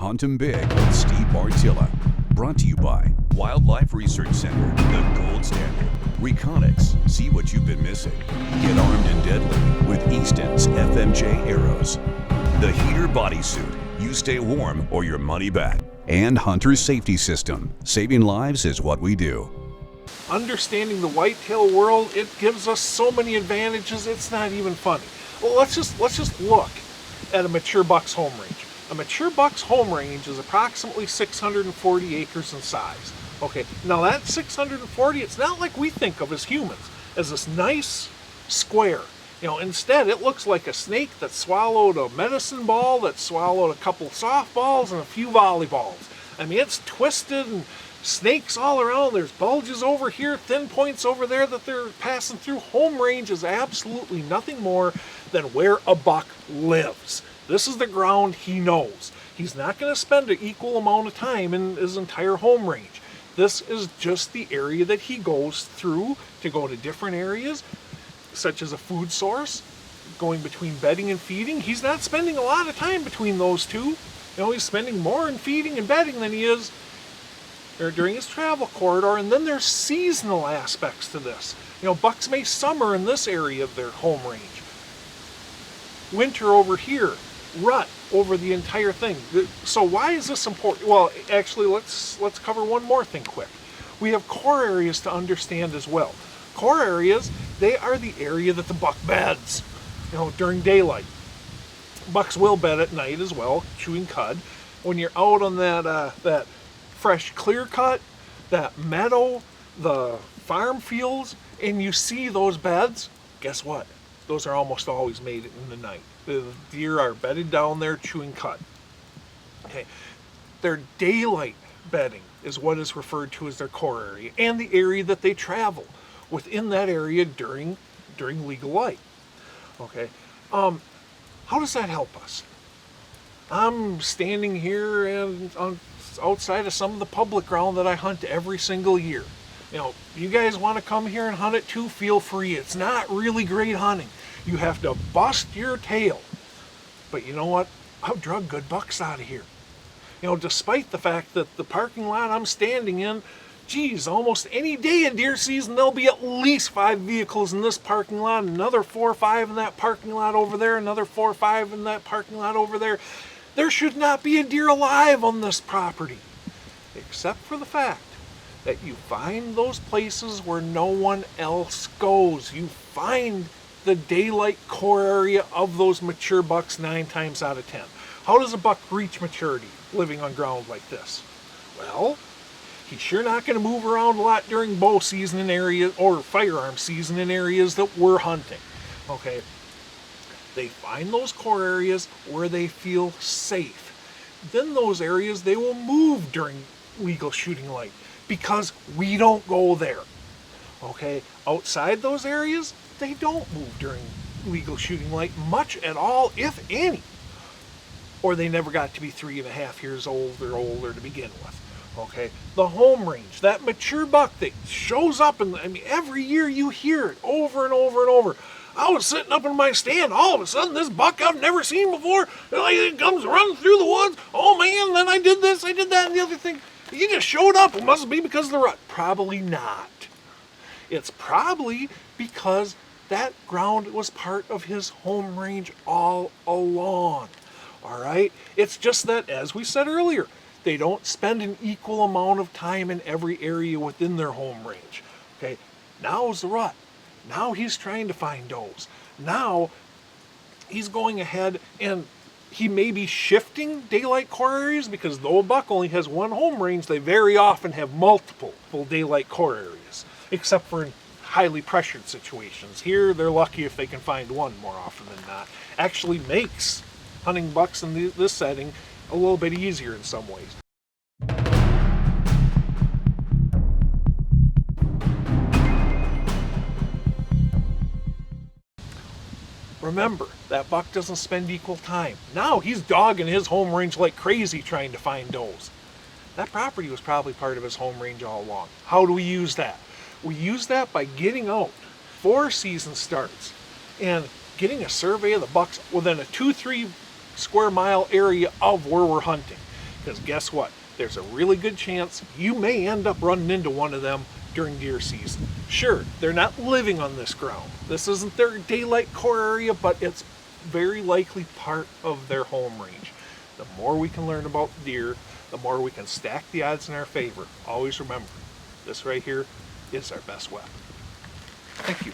Hunt 'em Big with Steve Bartylla. Brought to you by Wildlife Research Center, the gold standard. Reconics, see what you've been missing. Get armed and deadly with Easton's FMJ arrows. The Heater Bodysuit, you stay warm or your money back. And Hunter's Safety System, saving lives is what we do. Understanding the whitetail world, it gives us so many advantages, it's not even funny. Well, let's just look at a mature buck's home range. A mature buck's home range is approximately 640 acres in size. Okay, now that 640, it's not like we think of as humans, as this nice square. You know, instead it looks like a snake that swallowed a medicine ball, that swallowed a couple softballs and a few volleyballs. I mean, it's twisted and snakes all around. There's bulges over here, thin points over there that they're passing through. Home range is absolutely nothing more than where a buck lives. This is the ground he knows. He's not going to spend an equal amount of time in his entire home range. This is just the area that he goes through to go to different areas, such as a food source, going between bedding and feeding. He's not spending a lot of time between those two. You know, he's spending more in feeding and bedding than he is during his travel corridor. And then there's seasonal aspects to this. You know, bucks may summer in this area of their home range. Winter over here, rut over the entire thing. So why is this important? Well, actually, let's cover one more thing quick. We have core areas to understand as well. Core areas, they are the area that the buck beds, you know, during daylight. Bucks will bed at night as well, chewing cud. When you're out on that fresh clear cut, that meadow, the farm fields, and you see those beds, guess what? Those are almost always made in the night. The deer are bedded down there chewing cud. Okay, their daylight bedding is what is referred to as their core area, and the area that they travel within that area during legal light. Okay, how does that help us? I'm standing here and outside of some of the public ground that I hunt every single year. You know, you guys want to come here and hunt it too, feel free. It's not really great hunting. You have to bust your tail. But you know what? I've drug good bucks out of here. You know, despite the fact that the parking lot I'm standing in, geez, almost any day in deer season, there'll be at least 5 vehicles in this parking lot, another 4 or 5 in that parking lot over there, another 4 or 5 in that parking lot over there. There should not be a deer alive on this property, except for the fact that you find those places where no one else goes. You find the daylight core area of those mature bucks 9 times out of 10. How does a buck reach maturity living on ground like this? Well, he's sure not going to move around a lot during bow season in areas or firearm season in areas that we're hunting. Okay, they find those core areas where they feel safe. Then those areas they will move during legal shooting light, because we don't go there. Okay, outside those areas, they don't move during legal shooting light much at all, if any. Or they never got to be 3.5 years old or older to begin with. Okay, the home range, that mature buck that shows up, and I mean, every year you hear it over and over and over. I was sitting up in my stand, all of a sudden this buck I've never seen before, it comes running through the woods. Oh man, then I did this, I did that, and the other thing. You just showed up. It must be because of the rut. Probably not. It's probably because that ground was part of his home range all along. All right? It's just that, as we said earlier, they don't spend an equal amount of time in every area within their home range. Okay? Now is the rut. Now he's trying to find does. Now he's going ahead and he may be shifting daylight core areas, because though a buck only has one home range, they very often have multiple daylight core areas, except for in highly pressured situations. Here, they're lucky if they can find one more often than not. Actually makes hunting bucks in this setting a little bit easier in some ways. Remember, that buck doesn't spend equal time. Now he's dogging his home range like crazy trying to find does. That property was probably part of his home range all along. How do we use that? We use that by getting out before season starts and getting a survey of the bucks within a 2-3 square mile area of where we're hunting. Because guess what? There's a really good chance you may end up running into one of them during deer season. Sure, they're not living on this ground. This isn't their daylight core area, but it's very likely part of their home range. The more we can learn about deer, the more we can stack the odds in our favor. Always remember, this right here is our best weapon. Thank you.